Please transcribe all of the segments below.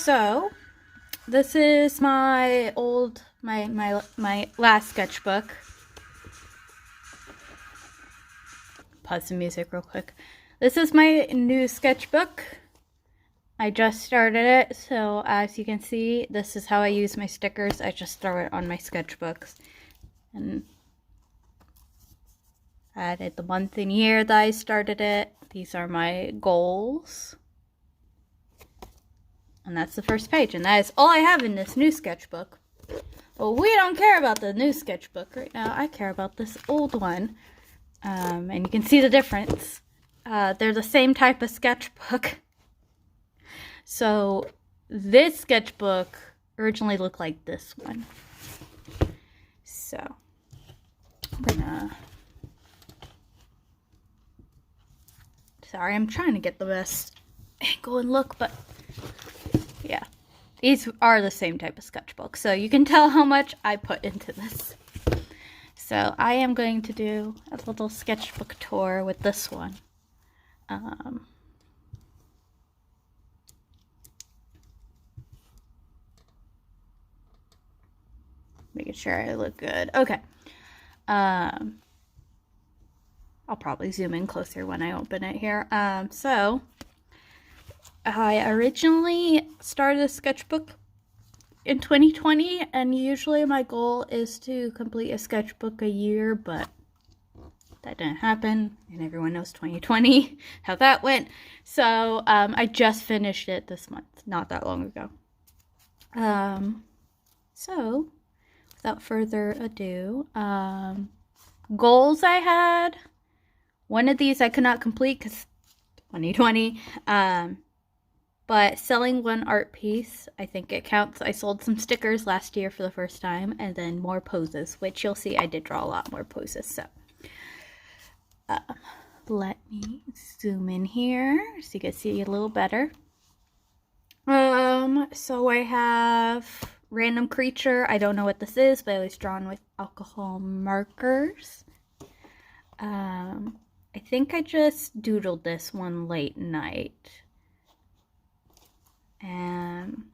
So this is my last sketchbook. Pause the music real quick. This is my new sketchbook. I just started it, so as you can see, this is how I use my stickers. I just throw it on my sketchbooks. And I added the month and year that I started it. These are my goals. And that's the first page, and that is all I have in this new sketchbook. But we don't care about the new sketchbook right now. I care about this old one. And you can see the difference. They're the same type of sketchbook. So this sketchbook originally looked like this one. So I'm gonna... Sorry, I'm trying to get the best angle and look, but yeah, these are the same type of sketchbook, so you can tell how much I put into this. So I am going to do a little sketchbook tour with this one. Making sure I look good. Okay. I'll probably zoom in closer when I open it here. So I originally started a sketchbook in 2020, and usually my goal is to complete a sketchbook a year, but that didn't happen, and everyone knows 2020, how that went. So I just finished it this month, not that long ago. So without further ado, goals I had. One of these I could not complete because 2020. But selling one art piece, I think it counts. I sold some stickers last year for the first time, and then more poses, which you'll see I did draw a lot more poses. So let me zoom in here so you can see a little better. So I have random creature. I don't know what this is, but it was drawn with alcohol markers. I think I just doodled this one late night. And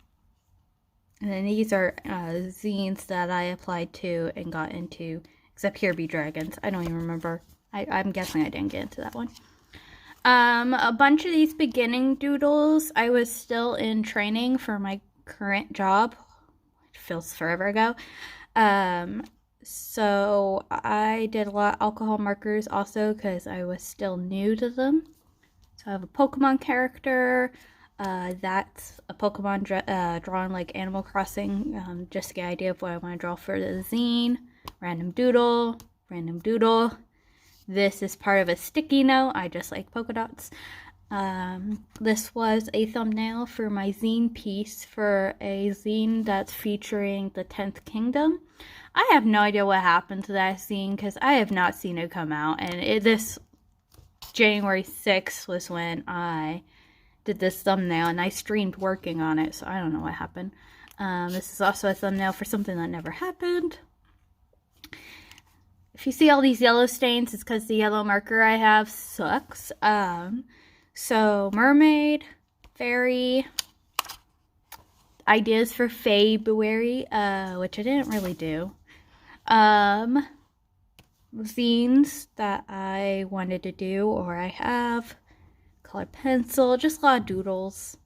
then these are zines that I applied to and got into, except Here Be Dragons. I don't even remember. I'm guessing I didn't get into that one. A bunch of these beginning doodles, I was still in training for my current job. It feels forever ago. So I did a lot of alcohol markers also because I was still new to them. So I have a Pokemon character. That's a Pokemon drawn like Animal Crossing, just to get an idea of what I want to draw for the zine. Random doodle, random doodle. This is part of a sticky note. I just like polka dots. This was a thumbnail for my zine piece for a zine that's featuring the 10th Kingdom. I have no idea what happened to that zine because I have not seen it come out. And this January 6th was when I did this thumbnail, and I streamed working on it, so I don't know what happened. This is also a thumbnail for something that never happened. If you see all these yellow stains, it's because the yellow marker I have sucks. So mermaid, fairy, ideas for February, which I didn't really do. Zines that I wanted to do, or I have. Colored pencil, just a lot of doodles.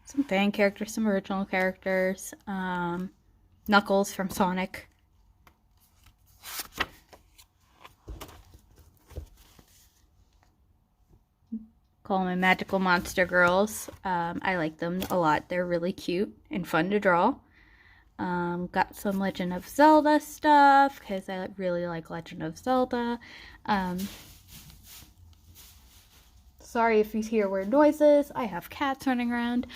Some fan characters, some original characters. Knuckles from Sonic. Call them magical monster girls. I like them a lot. They're really cute and fun to draw. Got some Legend of Zelda stuff because I really like Legend of Zelda. Sorry if you hear weird noises. I have cats running around.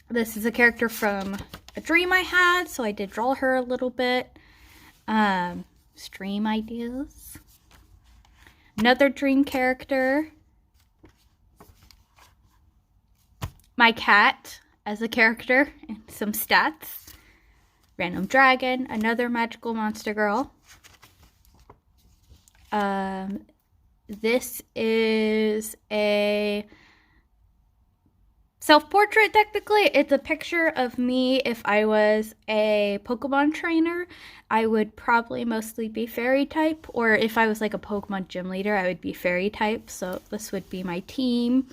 This is a character from a dream I had, so I did draw her a little bit. Stream ideas. Another dream character. My cat as a character and some stats. Random dragon, another magical monster girl. This is a self-portrait, technically. It's a picture of me if I was a Pokemon trainer. I would probably mostly be fairy type, or if I was like a Pokemon gym leader, I would be fairy type. So this would be my team.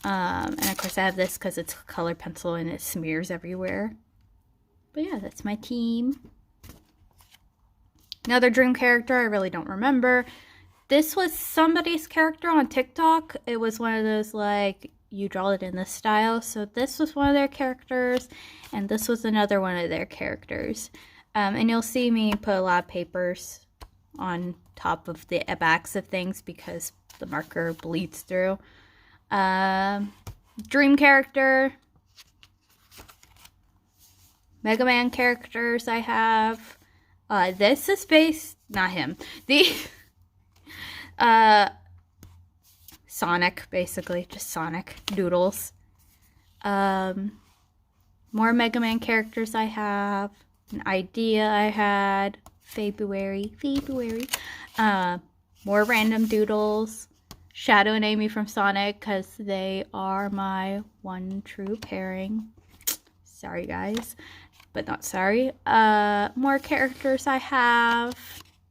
And of course I have this because it's a color pencil and it smears everywhere. But yeah, that's my team. Another dream character, I really don't remember. This was somebody's character on TikTok. It was one of those like, you draw it in this style. So this was one of their characters, and this was another one of their characters. And you'll see me put a lot of papers on top of the backs of things because the marker bleeds through. Dream character. Mega Man characters I have. This is based, not him. The Sonic, basically, just Sonic doodles. More Mega Man characters I have. An idea I had. February. More random doodles. Shadow and Amy from Sonic, because they are my one true pairing. Sorry, guys, but not sorry. More characters I have.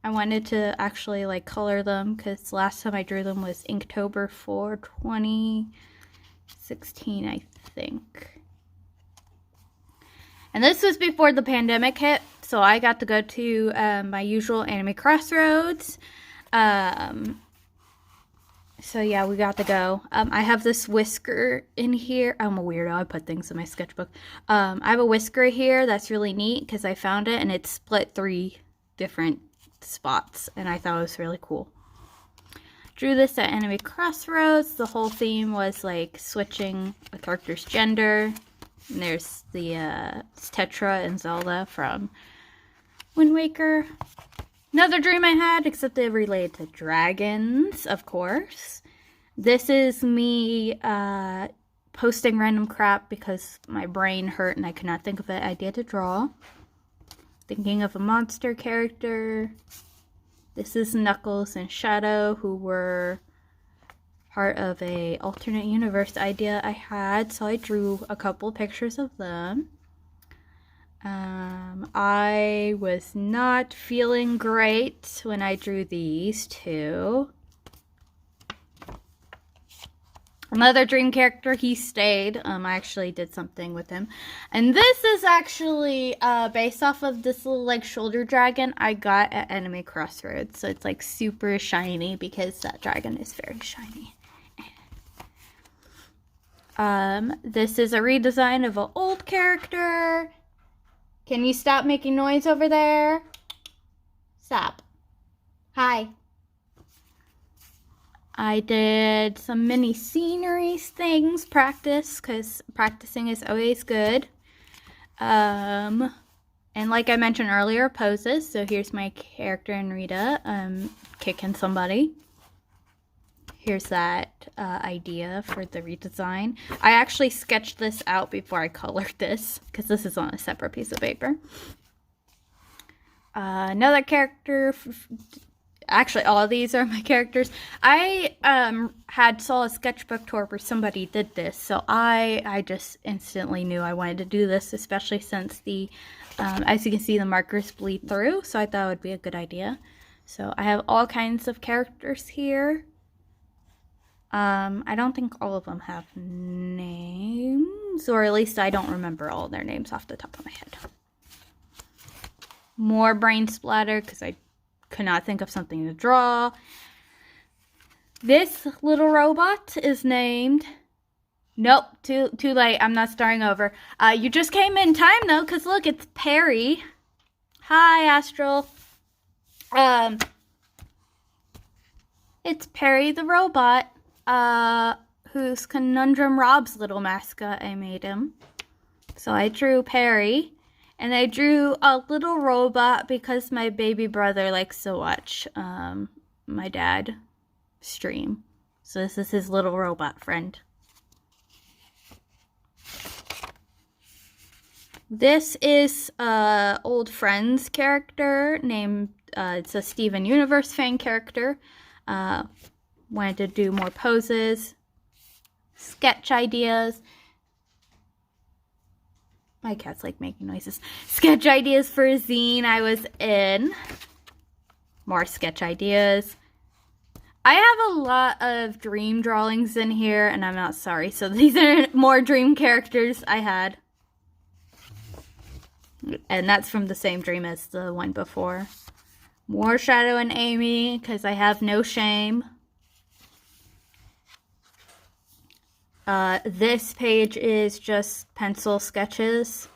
I wanted to actually like color them because last time I drew them was Inktober for 2016, I think. And this was before the pandemic hit, so I got to go to my usual anime crossroads. So yeah, we got to go. I have this whisker in here. I'm a weirdo. I put things in my sketchbook. I have a whisker here that's really neat because I found it and it's split 3 different spots, and I thought it was really cool. Drew this at Anime Crossroads. The whole theme was like switching a character's gender. And there's the Tetra and Zelda from Wind Waker. Another dream I had, except it related to dragons, of course. This is me posting random crap because my brain hurt and I could not think of an idea to draw. Thinking of a monster character. This is Knuckles and Shadow, who were part of a alternate universe idea I had, so I drew a couple pictures of them. I was not feeling great when I drew these 2. Another dream character, he stayed. I actually did something with him. And this is actually based off of this little like shoulder dragon I got at Anime Crossroads. So it's like super shiny because that dragon is very shiny. This is a redesign of an old character. Can you stop making noise over there? Stop. Hi. I did some mini sceneries things, practice, because practicing is always good. And like I mentioned earlier, poses. So here's my character in Rita, kicking somebody. Here's that idea for the redesign. I actually sketched this out before I colored this, because this is on a separate piece of paper. Another character. Actually, all of these are my characters. I saw a sketchbook tour where somebody did this, so I just instantly knew I wanted to do this, especially since the, as you can see, the markers bleed through, so I thought it would be a good idea. So I have all kinds of characters here. I don't think all of them have names, or at least I don't remember all their names off the top of my head. More brain splatter, because I could not think of something to draw. This little robot is named... Nope, too late. I'm not starting over. You just came in time, though, because look, it's Perry. Hi, Astral. It's Perry the robot, who's Conundrum Rob's little mascot. I made him. So I drew Perry. And I drew a little robot because my baby brother likes to watch my dad stream. So this is his little robot friend. This is old Friends character named, it's a Steven Universe fan character. wanted to do more poses, sketch ideas. My cat's like making noises. Sketch ideas for a zine I was in. More sketch ideas. I have a lot of dream drawings in here, and I'm not sorry. So these are more dream characters I had. And that's from the same dream as the one before. More Shadow and Amy, because I have no shame. This page is just pencil sketches.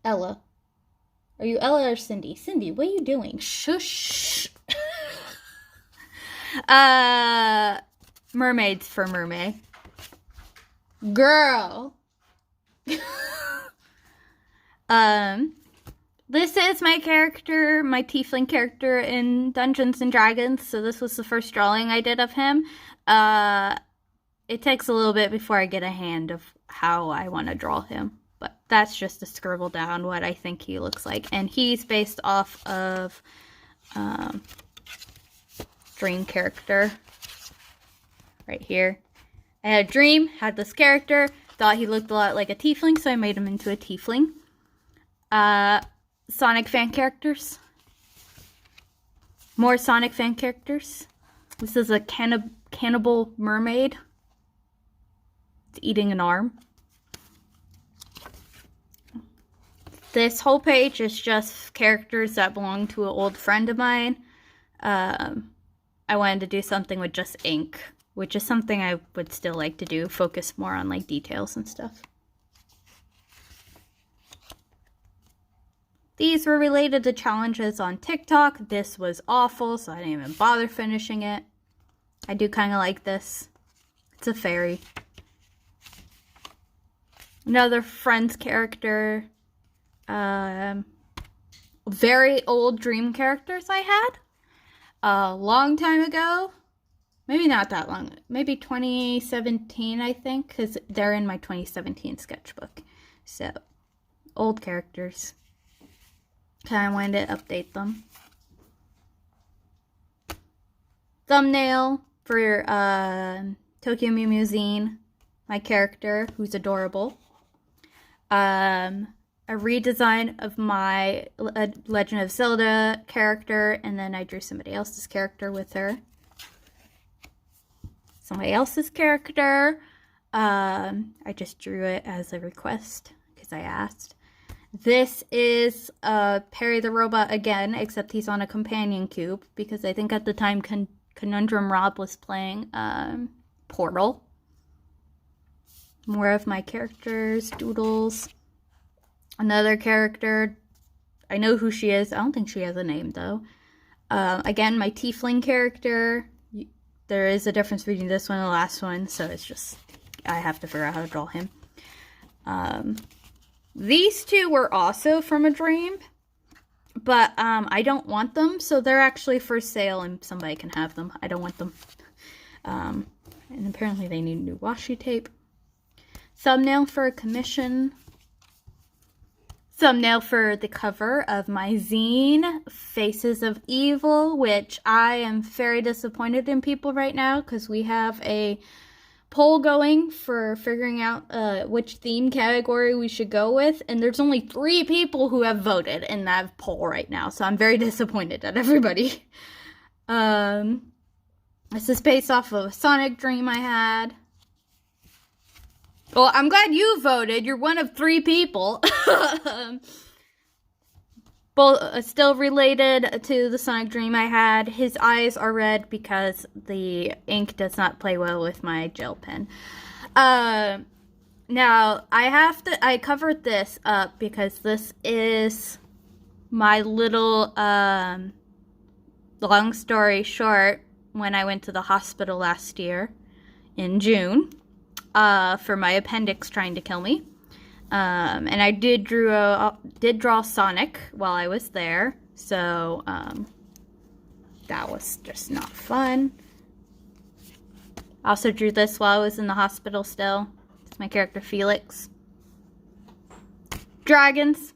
Ella. Are you Ella or Cindy? Cindy, what are you doing? Shush. Mermaids for Mermaid. Girl. This is my character, my tiefling character in Dungeons and Dragons. So this was the first drawing I did of him. It takes a little bit before I get a hand of how I want to draw him. But that's just to scribble down what I think he looks like. And he's based off of Dream character. Right here. I had a dream, had this character, thought he looked a lot like a tiefling, so I made him into a tiefling. Sonic fan characters. More Sonic fan characters. This is a cannibal mermaid. It's eating an arm. This whole page is just characters that belong to an old friend of mine. I wanted to do something with just ink, which is something I would still like to do. Focus more on like details and stuff. These were related to challenges on TikTok. This was awful, so I didn't even bother finishing it. I do kind of like this. It's a fairy. Another Friends character. Very old dream characters I had. A long time ago. Maybe not that long. Maybe 2017, I think. Because they're in my 2017 sketchbook. So, old characters. Kind of wanted to update them. Thumbnail for Tokyo Mew Mew Zine. My character, who's adorable. A redesign of my Legend of Zelda character, and then I drew somebody else's character with her. Somebody else's character. I just drew it as a request because I asked. This is Perry the Robot again, except he's on a companion cube because I think at the time Conundrum Rob was playing Portal. More of my characters, doodles. Another character, I know who she is. I don't think she has a name though. Again, my tiefling character. There is a difference between this one and the last one, so it's just, I have to figure out how to draw him. These two were also from a dream, but I don't want them, so they're actually for sale and somebody can have them. I don't want them. And apparently they need new washi tape. Thumbnail for a commission. Thumbnail for the cover of my zine, Faces of Evil, which I am very disappointed in people right now because we have a poll going for figuring out which theme category we should go with, and there's only 3 people who have voted in that poll right now, so I'm very disappointed at everybody. This is based off of a Sonic dream I had. Well, I'm glad you voted. You're one of 3 people. Both still related to the Sonic dream I had. His eyes are red because the ink does not play well with my gel pen. Now, I covered this up because this is my little, long story short, when I went to the hospital last year in June. For my appendix trying to kill me. And I did draw Sonic while I was there. So, that was just not fun. I also drew this while I was in the hospital still. It's my character Felix. Dragons.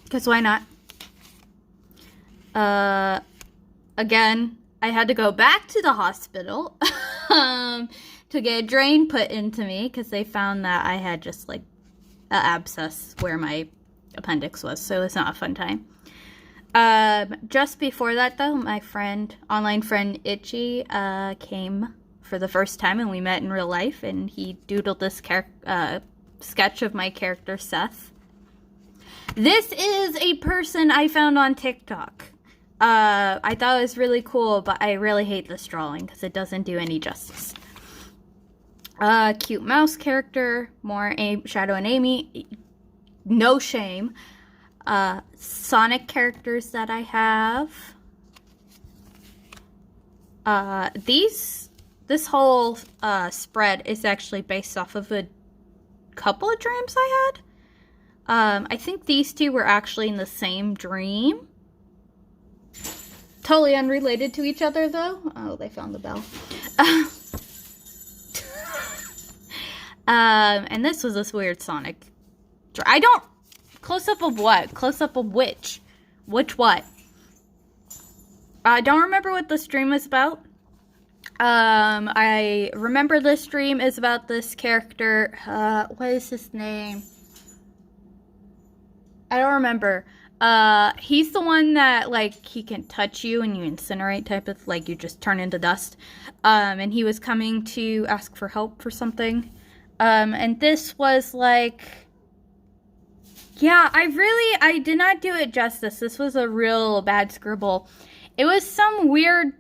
Because why not? again, I had to go back to the hospital to get a drain put into me because they found that I had just like an abscess where my appendix was, so it's not a fun time. Just before that, though, my online friend Itchy, came for the first time, and we met in real life, and he doodled this sketch of my character, Seth. This is a person I found on TikTok. I thought it was really cool, but I really hate this drawing because it doesn't do any justice. Cute mouse character, more Shadow and Amy, no shame. Sonic characters that I have. This whole spread is actually based off of a couple of dreams I had. I think these two were actually in the same dream. Totally unrelated to each other, though. Oh, they found the bell. And this was this weird Sonic. I don't... Close-up of what? Close-up of which? Which what? I don't remember what the stream was about. I remember this stream is about this character. What is his name? I don't remember. He's the one that, like, he can touch you and you incinerate type of, like, you just turn into dust. And he was coming to ask for help for something. And this was, like... Yeah, I did not do it justice. This was a real bad scribble. It was some weird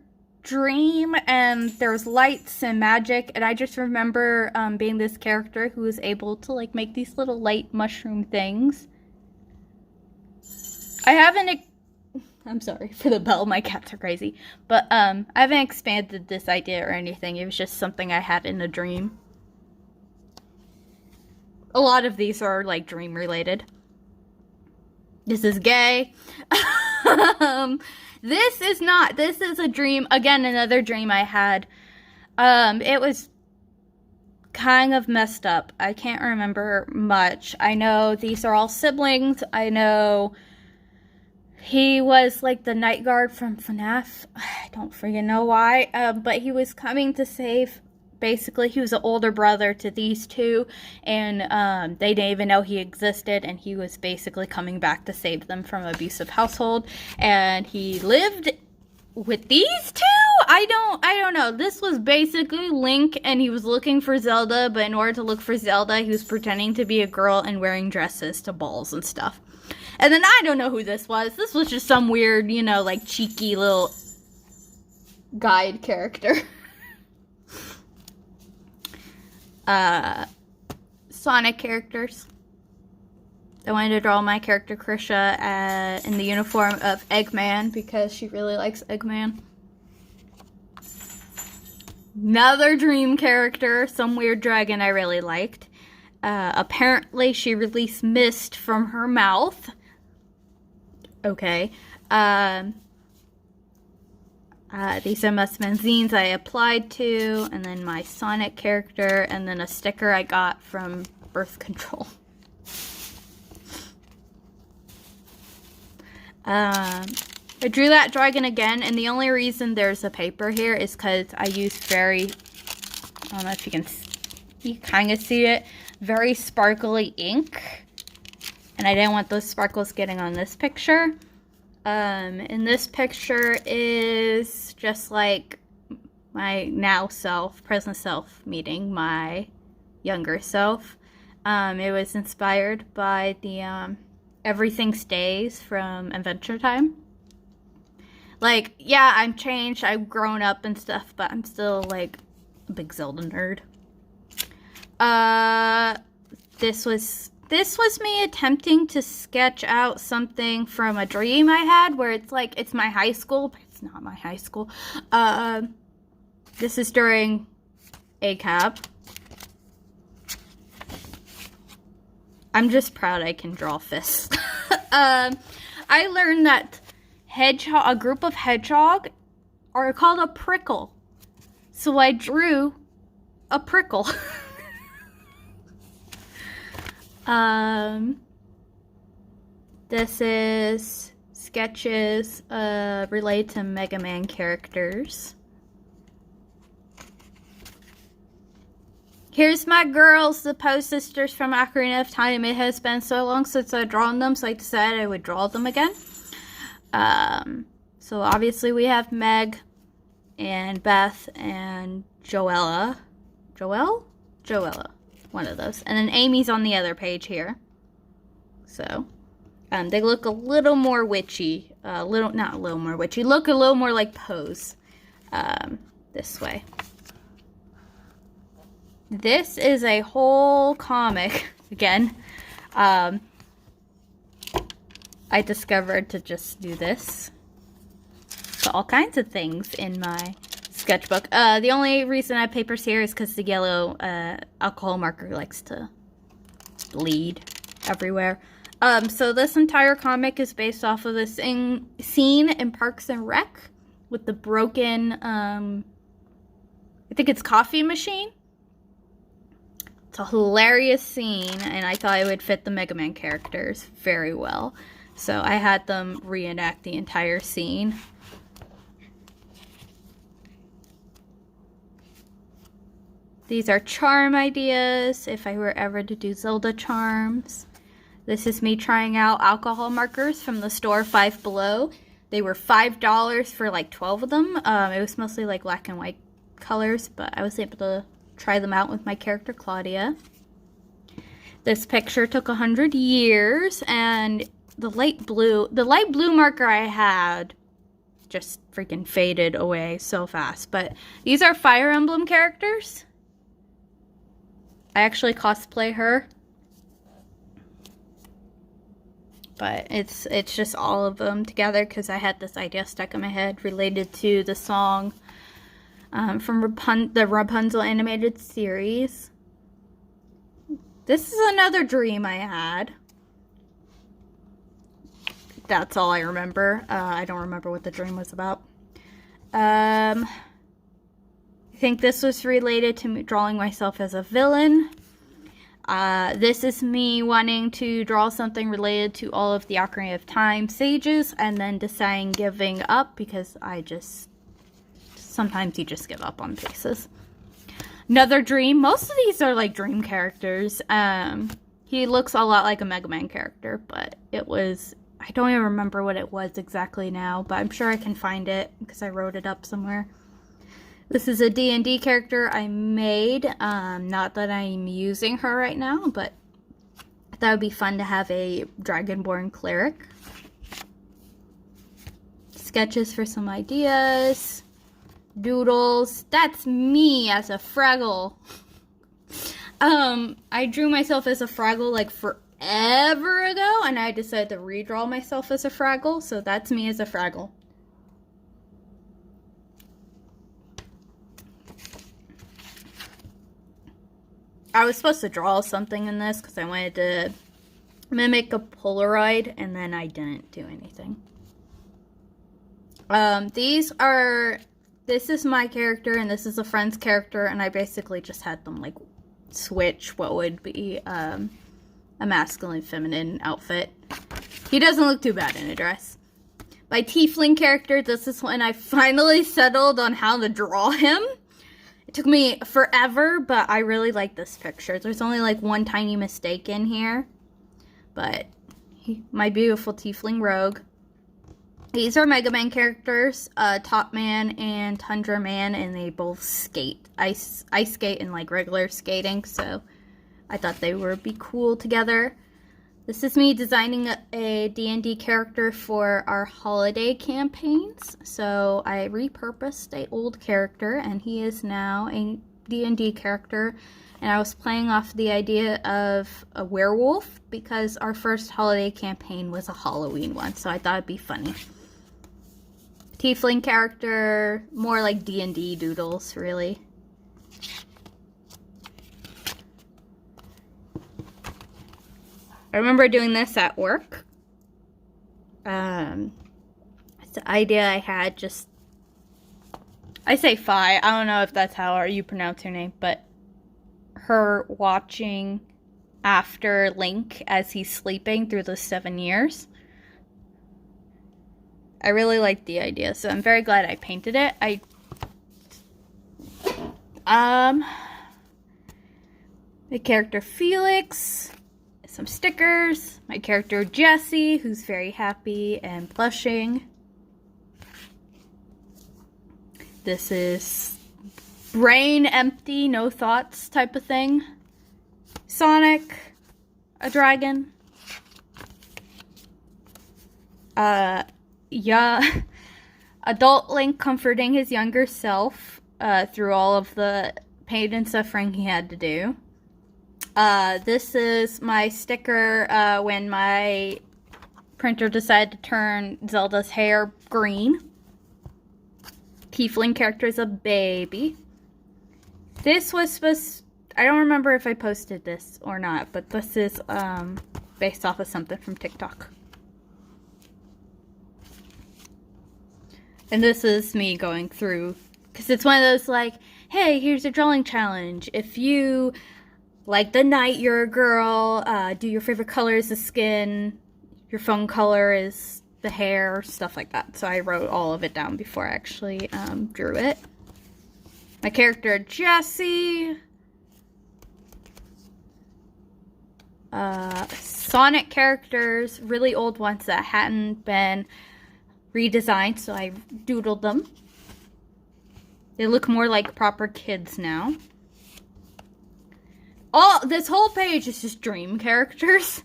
dream, and there was lights and magic, and I just remember being this character who was able to, like, make these little light mushroom things. I'm sorry for the bell, my cats are crazy. But, I haven't expanded this idea or anything. It was just something I had in a dream. A lot of these are, like, dream-related. This is gay. This is not. This is a dream. Again, another dream I had. It was kind of messed up. I can't remember much. I know these are all siblings. I know he was like the night guard from FNAF. I don't freaking know why. But he was coming to save... Basically, he was an older brother to these two, and they didn't even know he existed, and he was basically coming back to save them from an abusive household, and he lived with these two? I don't know. This was basically Link, and he was looking for Zelda, but in order to look for Zelda, he was pretending to be a girl and wearing dresses to balls and stuff. And then I don't know who this was. This was just some weird, you know, like, cheeky little guide character. Sonic characters. I wanted to draw my character Krisha in the uniform of Eggman because she really likes Eggman. Another dream character, some weird dragon I really liked. Apparently she released mist from her mouth. Okay. These are zines I applied to, and then my Sonic character, and then a sticker I got from birth control. I drew that dragon again, and the only reason there's a paper here is because I used I don't know if you kind of see it, very sparkly ink, and I didn't want those sparkles getting on this picture. And this picture is just like my now self, present self, meeting my younger self. It was inspired by the Everything Stays from Adventure Time. Like, yeah, I'm changed, I've grown up and stuff, but I'm still like a big Zelda nerd. This was me attempting to sketch out something from a dream I had where it's like, it's my high school, but it's not my high school. This is during ACAB. I'm just proud I can draw fists. I learned that a group of hedgehog are called a prickle. So I drew a prickle. This is sketches related to Mega Man characters. Here's my girls, the Poe sisters from Ocarina of Time. It has been so long since I've drawn them, so I decided I would draw them again. So obviously we have Meg and Beth and Joella. Joella. One of those. And then Amy's on the other page here. So, they look a little more witchy. Not a little more witchy. Look a little more like Poe's. This way. This is a whole comic, again, I discovered to just do this. So all kinds of things in my sketchbook. The only reason I have papers here is because the yellow alcohol marker likes to bleed everywhere. So this entire comic is based off of this scene in Parks and Rec with the broken, I think it's coffee machine. It's a hilarious scene, and I thought it would fit the Mega Man characters very well. So I had them reenact the entire scene. These are charm ideas, if I were ever to do Zelda charms. This is me trying out alcohol markers from the store Five Below. They were $5 for like 12 of them. It was mostly like black and white colors, but I was able to try them out with my character Claudia. This picture took 100 years, and the light blue marker I had just freaking faded away so fast. But these are Fire Emblem characters. I actually cosplay her. But it's just all of them together because I had this idea stuck in my head related to the song from the Rapunzel animated series. This is another dream I had. That's all I remember. I don't remember what the dream was about. I think this was related to me drawing myself as a villain. This is me wanting to draw something related to all of the Ocarina of Time sages and then deciding giving up because sometimes you just give up on faces. Another dream. Most of these are like dream characters. He looks a lot like a Mega Man character, but I don't even remember what it was exactly now, but I'm sure I can find it because I wrote it up somewhere. This is a D&D character I made. Not that I'm using her right now, but I thought it would be fun to have a Dragonborn cleric. Sketches for some ideas. Doodles. That's me as a Fraggle. I drew myself as a Fraggle like forever ago, and I decided to redraw myself as a Fraggle, so that's me as a Fraggle. I was supposed to draw something in this because I wanted to mimic a Polaroid, and then I didn't do anything. This is my character, and this is a friend's character, and I basically just had them, like, switch what would be, a masculine, feminine outfit. He doesn't look too bad in a dress. My tiefling character, this is when I finally settled on how to draw him. It took me forever, but I really like this picture. There's only, like, one tiny mistake in here. But, my beautiful tiefling rogue. These are Mega Man characters, Top Man and Tundra Man, and they both skate. Ice skate and like regular skating, so I thought they would be cool together. This is me designing a D&D character for our holiday campaigns. So I repurposed an old character, and he is now a D&D character. And I was playing off the idea of a werewolf because our first holiday campaign was a Halloween one, so I thought it'd be funny. Tiefling character, more like D&D doodles, really. I remember doing this at work. It's an idea I had just... I say Fi, I don't know if that's how you pronounce her name, but her watching after Link as he's sleeping through the 7 years. I really liked the idea, so I'm very glad I painted it. My character Felix, some stickers, my character Jessie, who's very happy and blushing. This is brain empty, no thoughts type of thing. Sonic, a dragon. Yeah, adult Link comforting his younger self through all of the pain and suffering he had to do. This is my sticker when my printer decided to turn Zelda's hair green. Tiefling character is a baby. This was supposed... I don't remember if I posted this or not, but this is based off of something from TikTok. And this is me going through, because it's one of those like, hey, here's a drawing challenge. If you like the night, you're a girl, do your favorite color is the skin, your phone color is the hair, stuff like that. So I wrote all of it down before I actually drew it. My character Jessie. Sonic characters, really old ones that hadn't been redesigned, so I doodled them. They look more like proper kids now. Oh, this whole page is just dream characters.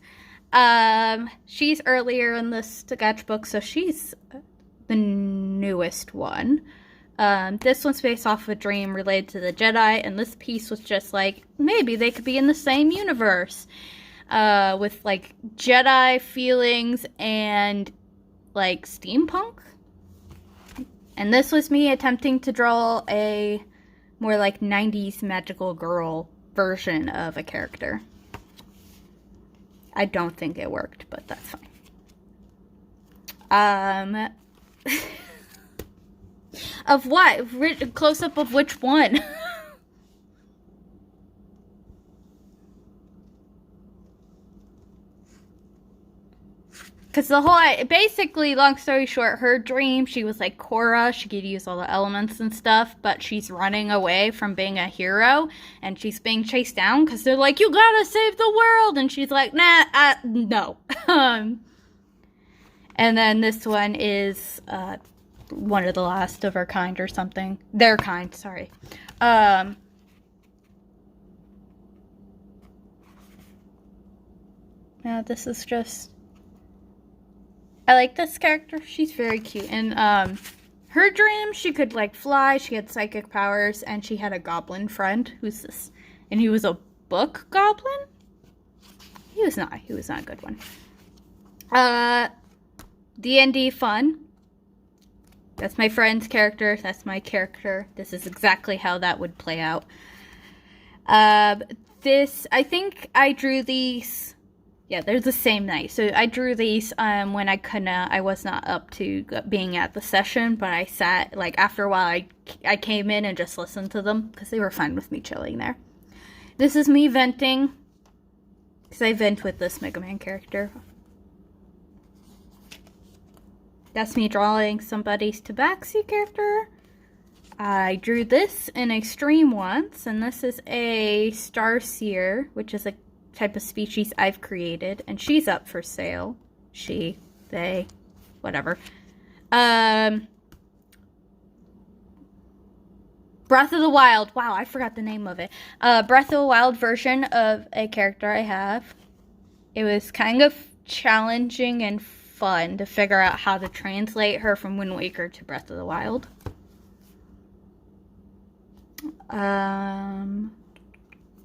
She's earlier in this sketchbook, so she's the newest one. This one's based off of a dream related to the Jedi, and this piece was just like, maybe they could be in the same universe. With like Jedi feelings and like steampunk. And this was me attempting to draw a more like 90s magical girl version of a character. I don't think it worked, but that's fine. Of what? Close-up of which one? Because the whole, basically, long story short, her dream, she was like Korra, she could use all the elements and stuff, but she's running away from being a hero, and she's being chased down, because they're like, you gotta save the world, and she's like, nah, no. And then this one is, one of the last of her kind or something. Their kind, sorry. Yeah, this is just... I like this character. She's very cute. And her dream, she could like fly, she had psychic powers, and she had a goblin friend. Who's this? And he was a book goblin? He was not a good one. D&D fun. That's my friend's character. That's my character. This is exactly how that would play out. I think I drew these... Yeah, they're the same night. So I drew these when I was not up to being at the session, but I sat, like, after a while, I came in and just listened to them, because they were fine with me chilling there. This is me venting, because I vent with this Mega Man character. That's me drawing somebody's Tabaxi character. I drew this in Extreme once, and this is a Starseer, which is a type of species I've created, and she's up for sale. She, they, whatever. Breath of the Wild. Wow, I forgot the name of it. Breath of the Wild version of a character I have. It was kind of challenging and fun to figure out how to translate her from Wind Waker to Breath of the Wild.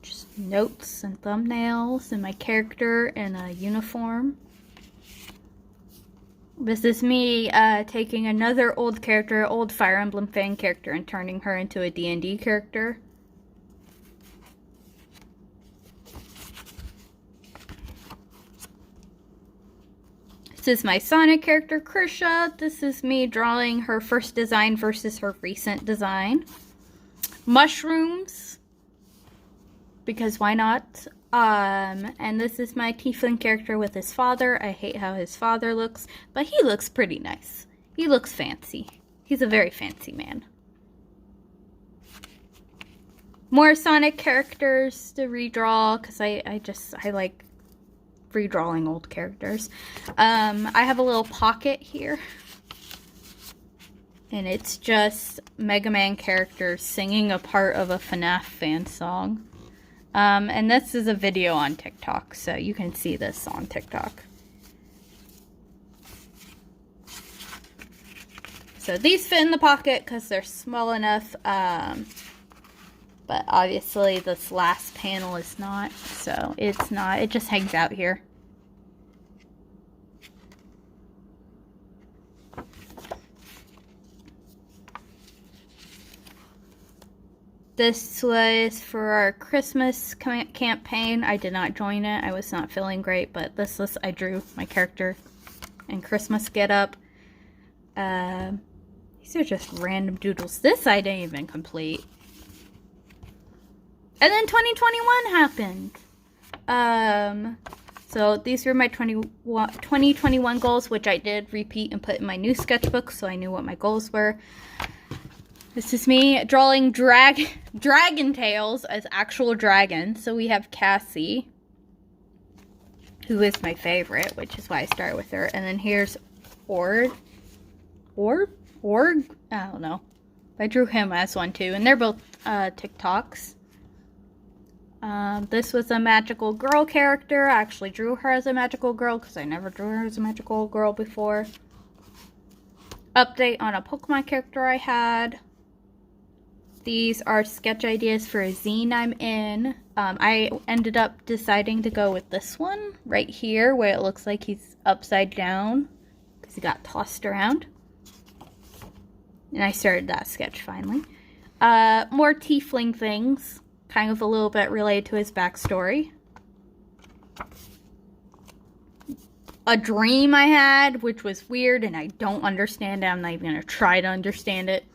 Just notes and thumbnails and my character in a uniform. This is me taking another old character, old Fire Emblem fan character, and turning her into a D&D character. This is my Sonic character, Krisha. This is me drawing her first design versus her recent design. Mushrooms. Because why not? And this is my Tiefling character with his father. I hate how his father looks, but he looks pretty nice. He looks fancy. He's a very fancy man. More Sonic characters to redraw, because I like redrawing old characters. I have a little pocket here. And it's just Mega Man characters singing a part of a FNAF fan song. And this is a video on TikTok, so you can see this on TikTok. So these fit in the pocket because they're small enough. But obviously this last panel is not, so it's not. It just hangs out here. This was for our Christmas campaign. I did not join it. I was not feeling great, but I drew my character in Christmas getup. These are just random doodles. This I didn't even complete. And then 2021 happened. So these were my 2021 goals, which I did repeat and put in my new sketchbook, so I knew what my goals were. This is me drawing dragon tails as actual dragons. So we have Cassie, who is my favorite, which is why I started with her. And then here's Org? I don't know. I drew him as one too, and they're both TikToks. This was a magical girl character. I actually drew her as a magical girl because I never drew her as a magical girl before. Update on a Pokemon character I had. These are sketch ideas for a zine I'm in. I ended up deciding to go with this one right here where it looks like he's upside down because he got tossed around. And I started that sketch finally. More tiefling things, kind of a little bit related to his backstory. A dream I had, which was weird and I don't understand it. I'm not even going to try to understand it.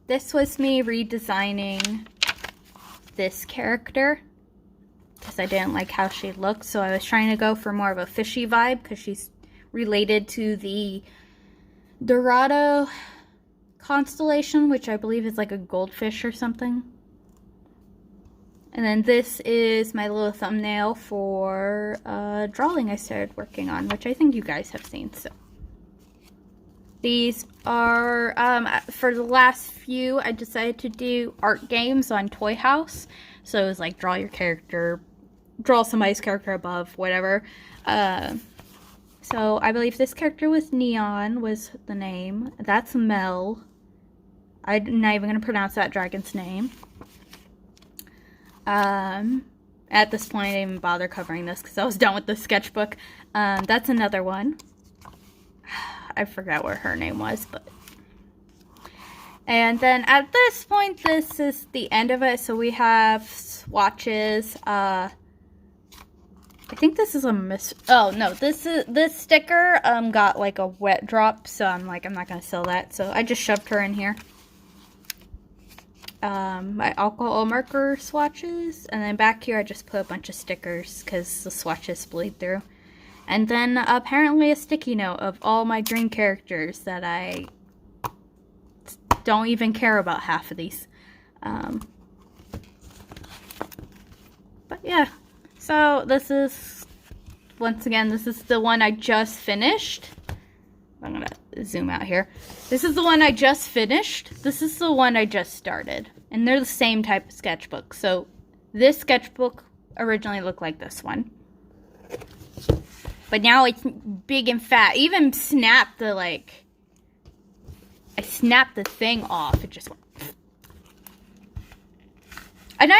This was me redesigning this character because I didn't like how she looked, so I was trying to go for more of a fishy vibe because she's related to the Dorado constellation, which I believe is like a goldfish or something. And then this is my little thumbnail for a drawing I started working on, which I think you guys have seen. So these are, for the last few, I decided to do art games on Toy House. So it was like draw your character, draw somebody's character above, whatever. So I believe this character was Neon was the name. That's Mel. I'm not even going to pronounce that dragon's name. At this point, I didn't even bother covering this because I was done with the sketchbook. That's another one. I forgot what her name was, but... And then at this point, this is the end of it. So we have swatches. I think this is a oh no, this sticker got like a wet drop, so I'm not gonna sell that. So I just shoved her in here. My alcohol marker swatches, and then back here I just put a bunch of stickers because the swatches bleed through. And then apparently a sticky note of all my dream characters that I don't even care about half of these. But yeah, so this is, once again, this is the one I just finished. I'm gonna zoom out here. This is the one I just finished. This is the one I just started. And they're the same type of sketchbook. So this sketchbook originally looked like this one. But now it's big and fat. Even snapped the, like... I snapped the thing off. It just went... And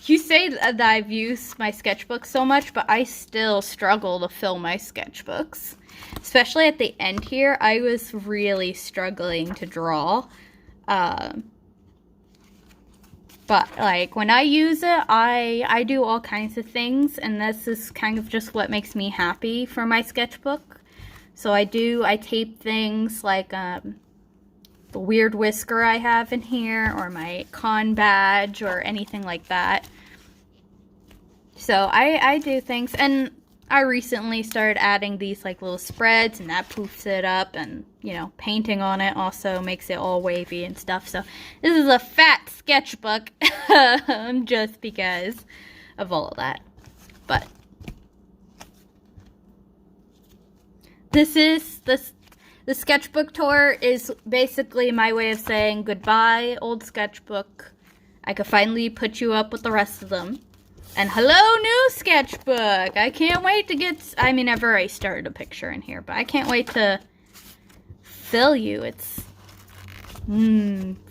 you say that I've used my sketchbook so much, but I still struggle to fill my sketchbooks. Especially at the end here, I was really struggling to draw. But, like, when I use it, I do all kinds of things, and this is kind of just what makes me happy for my sketchbook. So I tape things like, the weird whisker I have in here, or my con badge, or anything like that. So I do things, and I recently started adding these like little spreads, and that poofs it up, and you know, painting on it also makes it all wavy and stuff. So this is a fat sketchbook just because of all of that. But the sketchbook tour is basically my way of saying goodbye, old sketchbook. I could finally put you up with the rest of them. And hello, new sketchbook! I can't wait to get... I mean, I've already started a picture in here, but I can't wait to fill you. It's...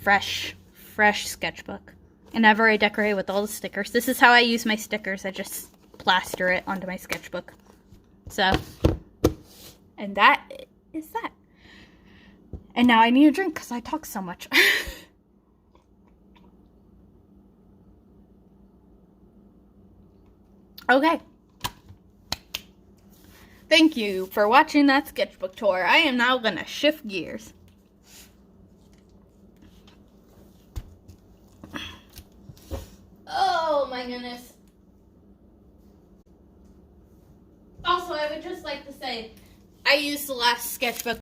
fresh sketchbook. And I've already decorated with all the stickers. This is how I use my stickers. I just plaster it onto my sketchbook. So, and that is that. And now I need a drink because I talk so much. Okay. Thank you for watching that sketchbook tour. I am now going to shift gears. Oh my goodness. Also, I would just like to say, I used the last sketchbook